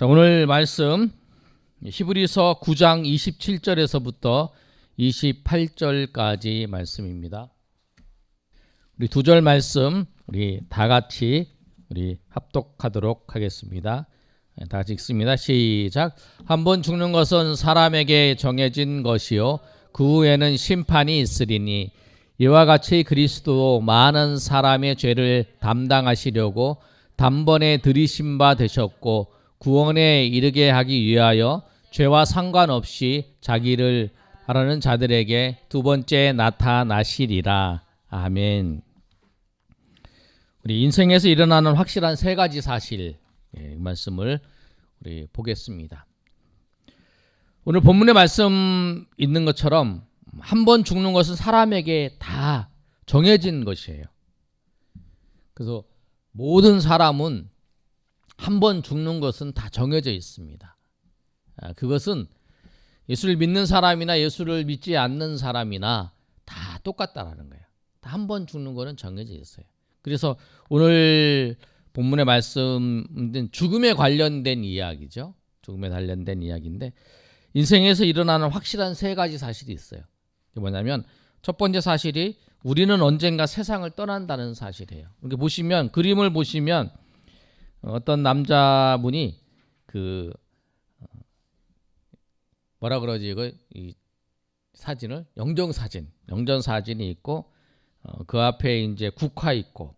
자, 오늘 말씀 히브리서 9장 27절에서부터 28절까지 말씀입니다. 우리 두 절 말씀 우리 다 같이 합독하도록 하겠습니다. 다 같이 읽습니다. 시작. 한 번 죽는 것은 사람에게 정해진 것이요 그 후에는 심판이 있으리니 이와 같이 그리스도 많은 사람의 죄를 담당하시려고 단번에 들이신 바 되셨고 구원에 이르게 하기 위하여 죄와 상관없이 자기를 바라는 자들에게 두 번째 나타나시리라. 아멘. 우리 인생에서 일어나는 확실한 세 가지 사실 이 말씀을 우리 보겠습니다. 오늘 본문의 말씀 있는 것처럼 한 번 죽는 것은 사람에게 다 정해진 것이에요. 그래서 모든 사람은 한 번 죽는 것은 다 정해져 있습니다. 그것은 예수를 믿는 사람이나 예수를 믿지 않는 사람이나 다 똑같다라는 거예요. 다 한 번 죽는 거는 정해져 있어요. 그래서 오늘 본문의 말씀은 죽음에 관련된 이야기죠. 죽음에 관련된 이야기인데 인생에서 일어나는 확실한 세 가지 사실이 있어요. 그게 뭐냐면 첫 번째 사실이 우리는 언젠가 세상을 떠난다는 사실이에요. 이렇게 보시면 그림을 보시면 어떤 남자분이 뭐라 그러지 이거 이 사진을 영정사진이 있고 그 앞에 이제 국화 있고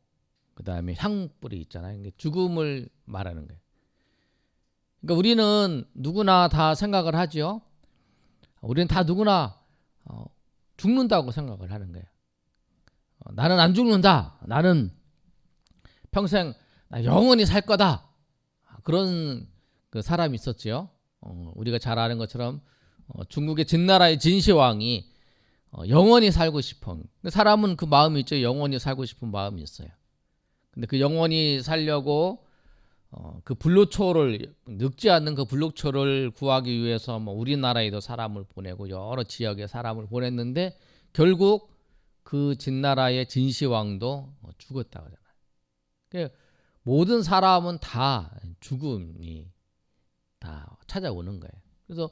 그 다음에 향불이 있잖아요. 죽음을 말하는 거예요. 그러니까 우리는 누구나 다 생각을 하죠. 우리는 다 누구나 죽는다고 생각을 하는 거예요. 나는 안 죽는다. 나는 평생 영원히 살 거다. 그런 그 사람이 있었지요. 우리가 잘 아는 것처럼 중국의 진나라의 진시황이 영원히 살고 싶은 사람은 그 마음이 있죠. 영원히 살고 싶은 마음이 있어요. 근데 그 영원히 살려고 그 불로초를 늙지 않는 그 불로초를 구하기 위해서 뭐 우리나라에도 사람을 보내고 여러 지역에 사람을 보냈는데 결국 그 진나라의 진시황도 죽었다고 하잖아요. 그러니까 모든 사람은 다 죽음이 다 찾아오는 거예요. 그래서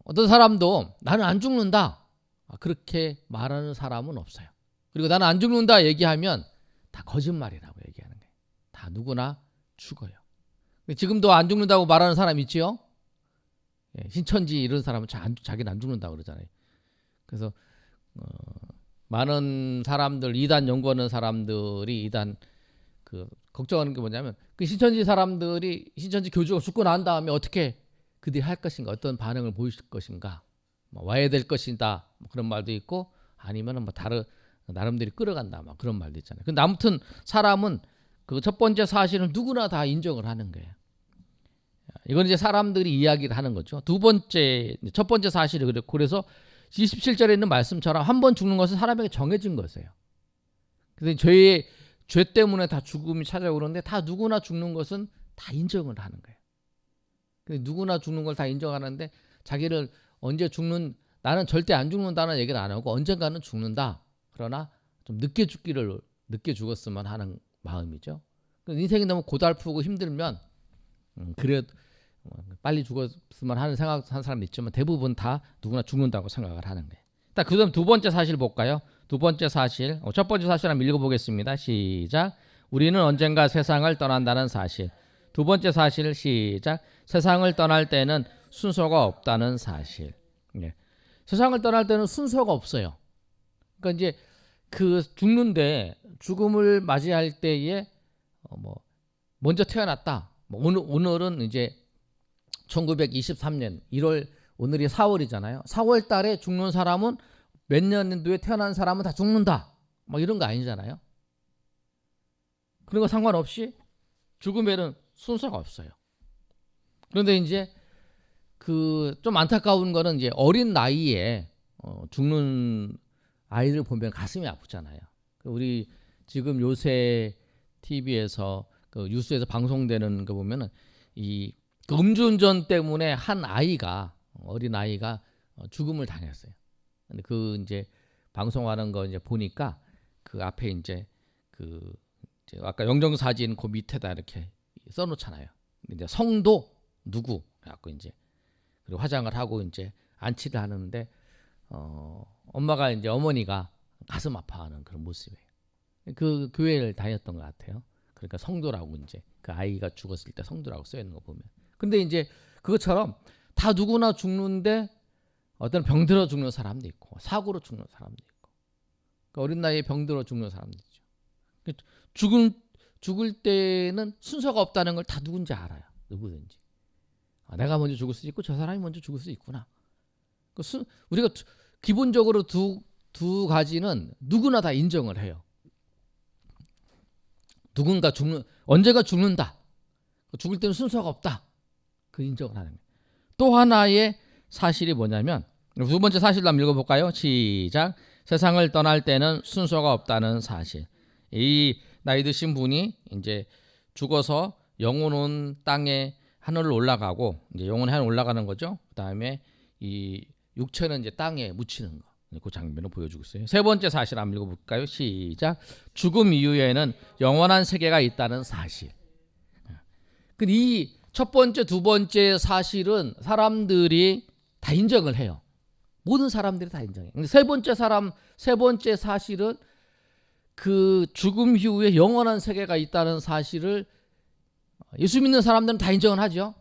어떤 사람도 나는 안 죽는다 그렇게 말하는 사람은 없어요. 그리고 나는 안 죽는다 얘기하면 다 거짓말이라고 얘기하는 거예요. 다 누구나 죽어요. 지금도 안 죽는다고 말하는 사람 있지요? 신천지 이런 사람은 자기는 안 죽는다고 그러잖아요. 그래서 많은 사람들 이단 연구하는 사람들이 이단 걱정하는 게 뭐냐면 그 신천지 사람들이 신천지 교주가 죽고 난 다음에 어떻게 그들이 할 것인가, 어떤 반응을 보이실 것인가, 뭐 와야 될 것이다, 뭐 그런 말도 있고 아니면은 뭐 다른 나름대로 끌어간다, 막 그런 말도 있잖아요. 근데 아무튼 사람은 그 첫 번째 사실은 누구나 다 인정을 하는 거예요. 이건 이제 사람들이 이야기를 하는 거죠. 첫 번째 사실이 그래서 27절에 있는 말씀처럼 한 번 죽는 것은 사람에게 정해진 것이에요. 그래서 죄 때문에 다 죽음이 찾아오는데 다 누구나 죽는 것은 다 인정을 하는 거예요. 누구나 죽는 걸 다 인정하는데 자기를 언제 나는 절대 안 죽는다는 얘기를 안 하고 언젠가는 죽는다. 그러나 좀 늦게 죽었으면 하는 마음이죠. 인생이 너무 고달프고 힘들면 그래 빨리 죽었으면 하는 생각한 사람이 있지만 대부분 다 누구나 죽는다고 생각을 하는 거예요. 딱 그다음 두 번째 사실 볼까요? 두 번째 사실, 첫 번째 사실 한번 읽어보겠습니다. 시작. 우리는 언젠가 세상을 떠난다는 사실. 두 번째 사실 시작. 세상을 떠날 때는 순서가 없다는 사실. 네. 세상을 떠날 때는 순서가 없어요. 그러니까 이제 죽는데 죽음을 맞이할 때에 먼저 태어났다. 오늘은 이제 1923년 1월 오늘이 4월이잖아요. 4월 달에 죽는 사람은 몇 년도에 태어난 사람은 다 죽는다. 이런 거 아니잖아요. 그런 거 상관없이 죽음에는 순서가 없어요. 그런데 이제 좀 안타까운 거는 이제 어린 나이에 죽는 아이들 보면 가슴이 아프잖아요. 우리 지금 요새 TV에서 뉴스에서 방송되는 거 보면은 이 음주운전 때문에 한 어린 아이가 죽음을 당했어요. 근데 이제 방송하는 거 이제 보니까 그 앞에 이제 아까 영정사진 그 밑에다 이렇게 써놓잖아요. 이제 성도 누구 갖고 이제 그리고 화장을 하고 이제 안치를 하는데 엄마가 이제 어머니가 가슴 아파하는 그런 모습이에요. 그 교회를 다녔던 것 같아요. 그러니까 성도라고 이제 그 아이가 죽었을 때 성도라고 써 있는 거 보면. 근데 이제 그것처럼 다 누구나 죽는데 어떤 병들어 죽는 사람도 있고 사고로 죽는 사람도 있고 그러니까 어린 나이에 병들어 죽는 사람도 있죠. 죽을 때는 순서가 없다는 걸 다 누군지 알아요. 누구든지. 내가 먼저 죽을 수 있고 저 사람이 먼저 죽을 수 있구나. 우리가 기본적으로 두 가지는 누구나 다 인정을 해요. 누군가 언제가 죽는다. 죽을 때는 순서가 없다. 그 인정을 하는 거예요. 또 하나의 사실이 뭐냐면 두 번째 사실로 한번 읽어볼까요? 시작. 세상을 떠날 때는 순서가 없다는 사실. 이 나이 드신 분이 이제 죽어서 영혼은 땅에 하늘로 올라가고 이제 영혼이 하늘 올라가는 거죠. 그다음에 이 육체는 이제 땅에 묻히는 거. 그 장면을 보여주고 있어요. 세 번째 사실 한번 읽어볼까요? 시작. 죽음 이후에는 영원한 세계가 있다는 사실. 이 첫 번째, 두 번째 사실은 사람들이 다 인정을 해요. 모든 사람들이 다 인정해요. 근데 세 번째 사실은 그 죽음 이후에 영원한 세계가 있다는 사실을 예수 믿는 사람들은 다 인정을 하죠.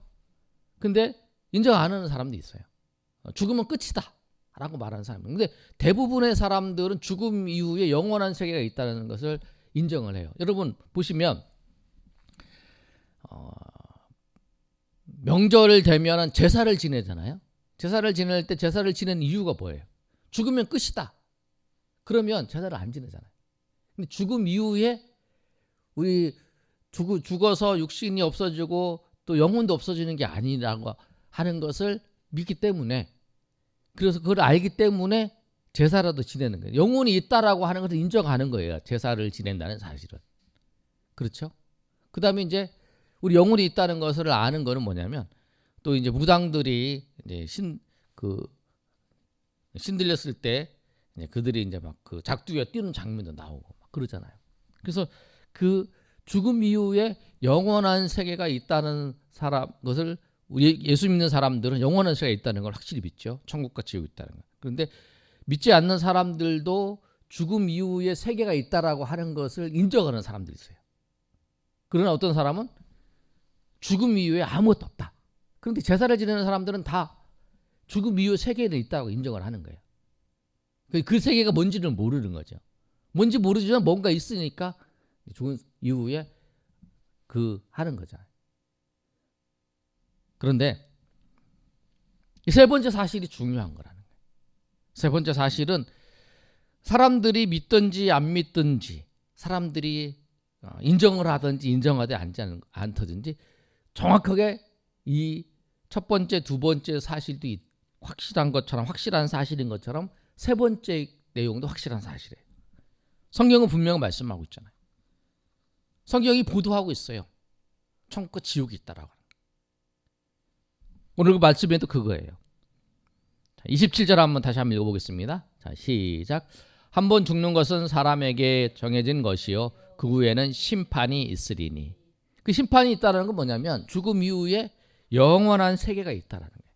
근데 인정 안 하는 사람도 있어요. 죽으면 끝이다 라고 말하는 사람. 근데 대부분의 사람들은 죽음 이후에 영원한 세계가 있다는 것을 인정을 해요. 여러분 보시면 명절을 되면 제사를 지내잖아요. 제사를 지낼 때 제사를 지내는 이유가 뭐예요? 죽으면 끝이다. 그러면 제사를 안 지내잖아요. 근데 죽음 이후에 우리 죽어서 육신이 없어지고 또 영혼도 없어지는 게 아니라고 하는 것을 믿기 때문에 그래서 그걸 알기 때문에 제사라도 지내는 거예요. 영혼이 있다라고 하는 것을 인정하는 거예요. 제사를 지낸다는 사실은. 그렇죠? 그 다음에 이제 우리 영혼이 있다는 것을 아는 거는 뭐냐면 또 이제 무당들이 이제 신들렸을 때 이제 그들이 이제 막 그 작두에 뛰는 장면도 나오고 막 그러잖아요. 그래서 그 죽음 이후에 영원한 세계가 있다는 것을 예수 믿는 사람들은 영원한 세계가 있다는 걸 확실히 믿죠. 천국과 지옥이 있다는 거. 그런데 믿지 않는 사람들도 죽음 이후에 세계가 있다라고 하는 것을 인정하는 사람들이 있어요. 그러나 어떤 사람은 죽음 이후에 아무것도 없다. 그런데 제사를 지내는 사람들은 다 죽음 이후에 세계에는 있다고 인정을 하는 거예요. 그 세계가 뭔지는 모르는 거죠. 뭔지 모르지만 뭔가 있으니까 죽은 이후에 하는 거잖아요. 그런데 이 세 번째 사실이 중요한 거라는 거예요. 세 번째 사실은 사람들이 믿든지 안 믿든지 사람들이 인정을 하든지 인정하지 않든지 정확하게 이 첫 번째, 두 번째 사실도 확실한 것처럼 확실한 사실인 것처럼 세 번째 내용도 확실한 사실이에요. 성경은 분명히 말씀하고 있잖아요. 성경이 보도하고 있어요. 천국과 지옥이 있다라고. 오늘 그 말씀에도 그거예요. 27절 한번 다시 한번 읽어보겠습니다. 자, 시작. 한 번 죽는 것은 사람에게 정해진 것이요 그 후에는 심판이 있으리니. 그 심판이 있다는 건 뭐냐면 죽음 이후에 영원한 세계가 있다라는 거예요.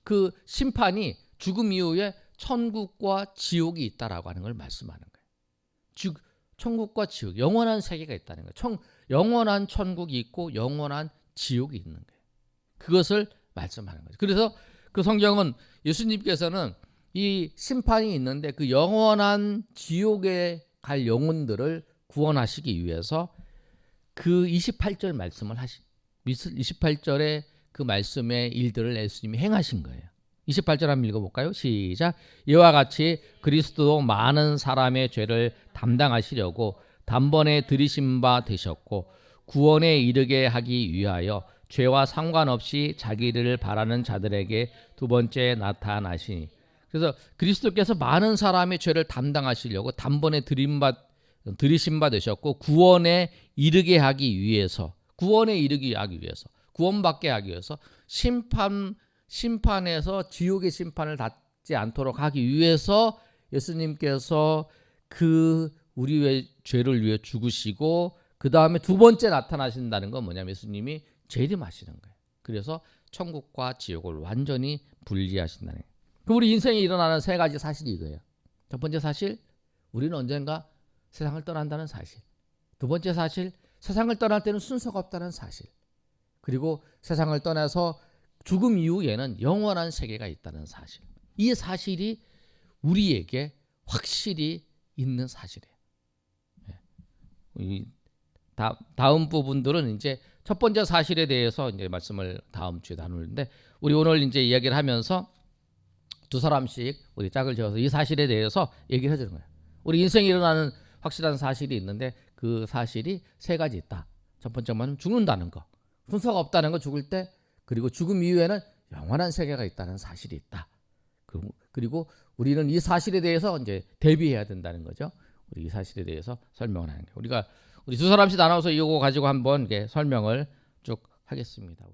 그 심판이 죽음 이후에 천국과 지옥이 있다라고 하는 걸 말씀하는 거예요. 천국과 지옥, 영원한 세계가 있다는 거예요. 영원한 천국이 있고 영원한 지옥이 있는 거예요. 그것을 말씀하는 거죠. 그래서 그 성경은 예수님께서는 이 심판이 있는데 그 영원한 지옥에 갈 영혼들을 구원하시기 위해서 그 28절 말씀을 28절에 그 말씀의 일들을 예수님이 행하신 거예요. 28절 한번 읽어볼까요? 시작. 이와 같이 그리스도도 많은 사람의 죄를 담당하시려고 단번에 들이신 바 되셨고 구원에 이르게 하기 위하여 죄와 상관없이 자기를 바라는 자들에게 두 번째 나타나시니. 그래서 그리스도께서 많은 사람의 죄를 담당하시려고 단번에 들이신 바 되셨고 구원에 이르게 하기 위해서 구원받게 하기 위해서 심판에서 지옥의 심판을 받지 않도록 하기 위해서 예수님께서 우리의 죄를 위해 죽으시고 그 다음에 두 번째 나타나신다는 건 뭐냐면 예수님이 재림하시는 거예요. 그래서 천국과 지옥을 완전히 분리하신다는 거예요. 그럼 우리 인생에 일어나는 세 가지 사실이 이거예요. 첫 번째 사실, 우리는 언젠가 세상을 떠난다는 사실. 두 번째 사실, 세상을 떠날 때는 순서가 없다는 사실. 그리고 세상을 떠나서 죽음 이후에는 영원한 세계가 있다는 사실. 이 사실이 우리에게 확실히 있는 사실이에요. 이 다음 부분들은 이제 첫 번째 사실에 대해서 이제 말씀을 다음 주에 나누는데, 우리 오늘 이제 이야기를 하면서 두 사람씩 우리 짝을 지어서 이 사실에 대해서 얘기를 해주는 거예요. 우리 인생에 일어나는 확실한 사실이 있는데 그 사실이 세 가지 있다. 첫 번째는 죽는다는 거, 순서가 없다는 거, 죽을 때. 그리고 죽음 이후에는 영원한 세계가 있다는 사실이 있다. 그리고 우리는 이 사실에 대해서 이제 대비해야 된다는 거죠. 우리 이 사실에 대해서 설명을 하는 거예요. 우리 두 사람씩 나눠서 이거 가지고 한번 설명을 쭉 하겠습니다.